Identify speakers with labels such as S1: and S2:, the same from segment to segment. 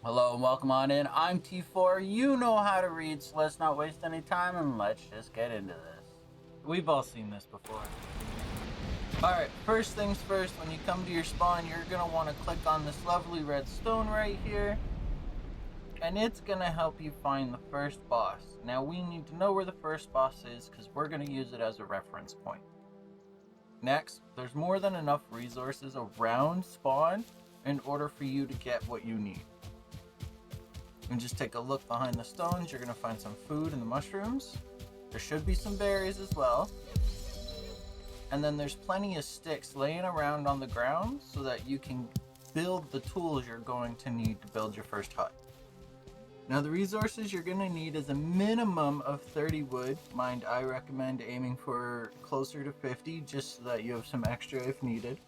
S1: Hello and welcome on in. I'm T4. You know how to read, so let's not waste any time and let's just get into this. We've all seen this before. Alright, first things first, when you come to your spawn, you're going to want to click on this lovely red stone right here. And it's going to help you find the first boss. Now we need to know where the first boss is because we're going to use it as a reference point. Next, there's more than enough resources around spawn in order for you to get what you need. And just take a look behind the stones. You're going to find some food and the mushrooms. There should be some berries as well. And then there's plenty of sticks laying around on the ground so that you can build the tools you're going to need to build your first hut. Now the resources you're going to need is a minimum of 30 wood. Mind, I recommend aiming for closer to 50 just so that you have some extra if needed.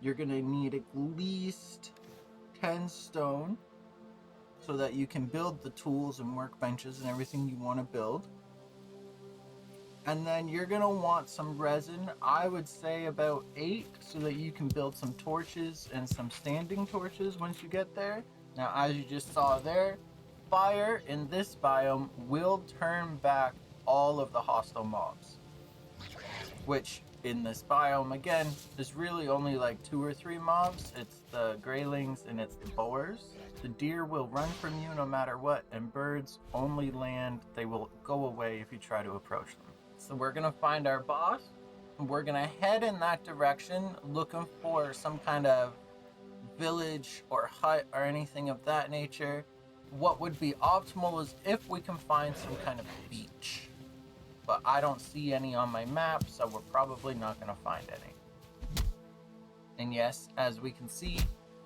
S1: You're going to need at least 10 stone so that you can build the tools and workbenches and everything you want to build. And then you're going to want some resin. I would say about 8 so that you can build some torches and some standing torches once you get there. Now, as you just saw there, fire in this biome will turn back all of the hostile mobs. Which, in this biome, again, is really only like 2 or 3 mobs. It's the greylings and it's the boars. The deer will run from you no matter what, and birds only land, they will go away if you try to approach them. So we're gonna find our boss, and we're gonna head in that direction looking for some kind of village or hut or anything of that nature. What would be optimal is if we can find some kind of beach. But I don't see any on my map, so we're probably not gonna find any. And yes, as we can see,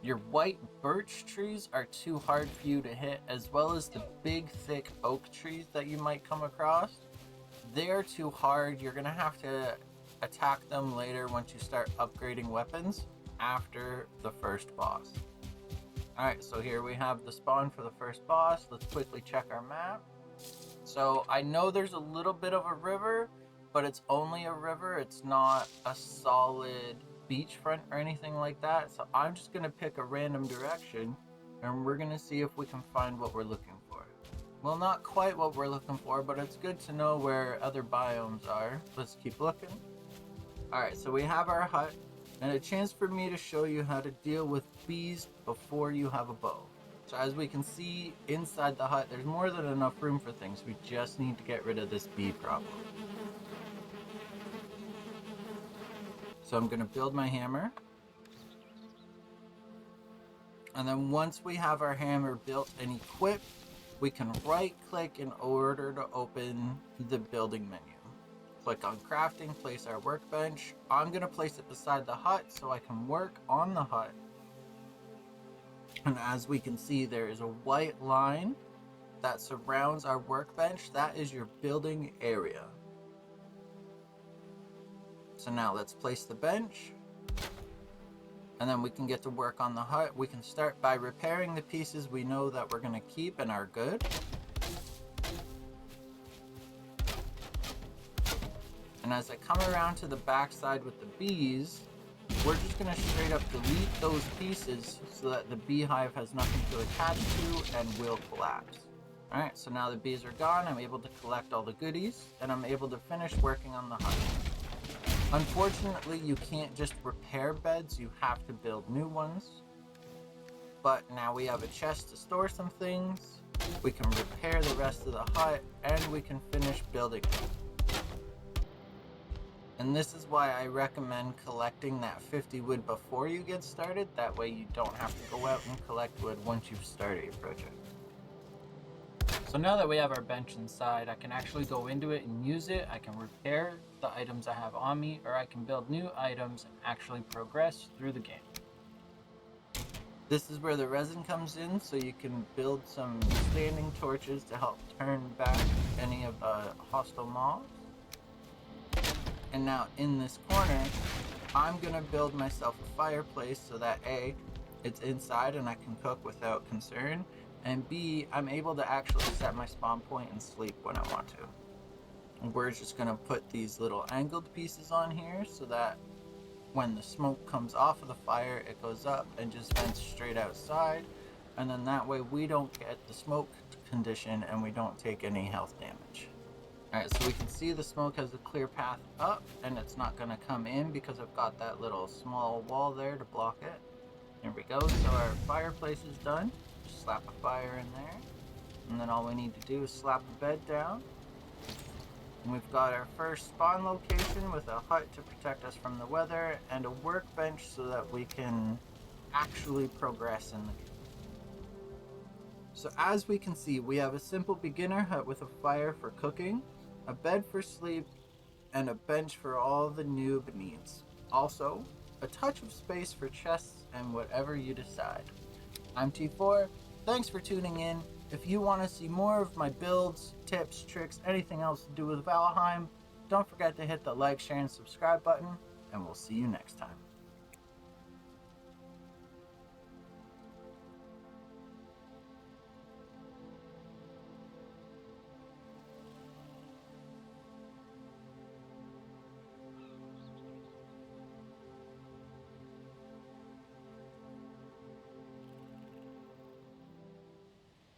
S1: your white birch trees are too hard for you to hit, as well as the big, thick oak trees that you might come across. They're too hard. You're going to have to attack them later once you start upgrading weapons after the first boss. Alright, so here we have the spawn for the first boss. Let's quickly check our map. So I know there's a little bit of a river, but it's only a river. It's not a solid beachfront or anything like that. So I'm just going to pick a random direction and we're going to see if we can find what we're looking for. Well, not quite what we're looking for, but it's good to know where other biomes are. Let's keep looking. Alright, so we have our hut and a chance for me to show you how to deal with bees before you have a bow. So as we can see inside the hut, there's more than enough room for things. We just need to get rid of this bee problem. So I'm going to build my hammer. And then once we have our hammer built and equipped, we can right click in order to open the building menu. Click on crafting, place our workbench. I'm going to place it beside the hut so I can work on the hut. And as we can see, there is a white line that surrounds our workbench. That is your building area. So now let's place the bench. And then we can get to work on the hut. We can start by repairing the pieces we know that we're going to keep and are good. And as I come around to the backside with the bees, we're just going to straight up delete those pieces so that the beehive has nothing to attach to and will collapse. Alright, so now the bees are gone, I'm able to collect all the goodies, and I'm able to finish working on the hut. Unfortunately, you can't just repair beds, you have to build new ones. But now we have a chest to store some things, we can repair the rest of the hut, and we can finish building it. And this is why I recommend collecting that 50 wood before you get started, that way you don't have to go out and collect wood once you've started your project. So now that we have our bench inside, I can actually go into it and use it. I can repair the items I have on me, or I can build new items and actually progress through the game. This is where the resin comes in, so you can build some standing torches to help turn back any of the hostile mobs. And now in this corner, I'm gonna build myself a fireplace so that A, it's inside and I can cook without concern, and B, I'm able to actually set my spawn point and sleep when I want to. And we're just gonna put these little angled pieces on here so that when the smoke comes off of the fire, it goes up and just vents straight outside. and then that way we don't get the smoke condition and we don't take any health damage. Alright, so we can see the smoke has a clear path up, and it's not going to come in because I've got that little small wall there to block it. There we go, so our fireplace is done. Just slap a fire in there, and then all we need to do is slap a bed down. And we've got our first spawn location with a hut to protect us from the weather, and a workbench so that we can actually progress in the game. So as we can see, we have a simple beginner hut with a fire for cooking, a bed for sleep, and a bench for all the noob needs. Also, a touch of space for chests and whatever you decide. I'm T4, thanks for tuning in. If you want to see more of my builds, tips, tricks, anything else to do with Valheim, don't forget to hit the like, share, and subscribe button, and we'll see you next time.